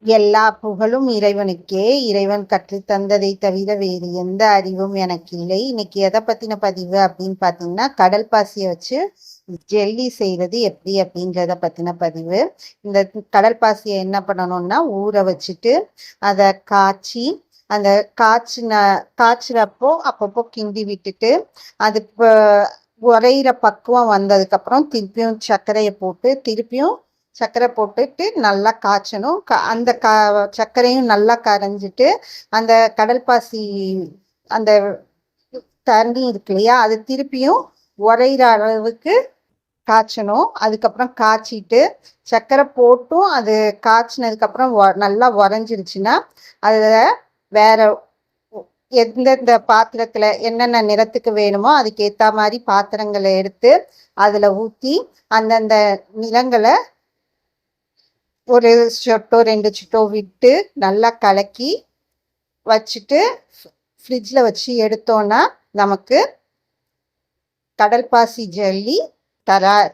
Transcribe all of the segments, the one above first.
எல்லா புகழும் இறைவனுக்கே. இறைவன் கற்றுத் தந்ததை தவிர வேறு எந்த அறிவும் எனக்கு இல்லை. இன்னைக்கு எதை பத்தின பதிவு அப்படின்னு பாத்தீங்கன்னா, கடல் பாசியை வச்சு ஜெல்லி செய்யறது எப்படி அப்படின்றத பத்தின பதிவு. இந்த கடல் பாசியை என்ன பண்ணணும்னா ஊற வச்சுட்டு அதை காய்ச்சி அந்த காய்ச்சினப்போ அப்பப்போ கிண்டி விட்டுட்டு அது உரையிற பக்குவம் வந்ததுக்கு அப்புறம் திருப்பியும் சர்க்கரையை போட்டு திருப்பியும் சர்க்கரை போட்டுட்டு நல்லா காய்ச்சணும். அந்த சர்க்கரையும் நல்லா கரைஞ்சிட்டு அந்த கடல் பாசி அந்த தண்ணி இருக்கு இல்லையா அது திருப்பியும் உரையிற அளவுக்கு காய்ச்சணும். அதுக்கப்புறம் காய்ச்சிட்டு சர்க்கரை போட்டும் அது காய்ச்சினதுக்கு அப்புறம் நல்லா உறைஞ்சிருச்சுன்னா அதுல வேற எந்தெந்த பாத்திரத்துல என்னென்ன நிறத்துக்கு வேணுமோ அதுக்கு ஏத்த மாதிரி பாத்திரங்களை எடுத்து அதுல ஊத்தி அந்தந்த நிறங்களை ஒரு சொட்டோ 2 சொட்டோ விட்டு நல்லா கலக்கி வச்சுட்டு ஃப்ரிட்ஜில் வச்சு எடுத்தோன்னா நமக்கு கடல் பாசி ஜெல்லி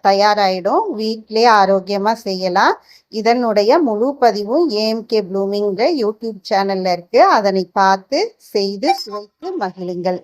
தயாராகிடும். வீட்டிலே ஆரோக்கியமாக செய்யலாம். இதனுடைய முழு பதிவும் ஏஎம்கே ப்ளூமிங்கிற யூடியூப் சேனலில் இருக்குது. அதனை பார்த்து செய்து சுவைத்து மகிழுங்கள்.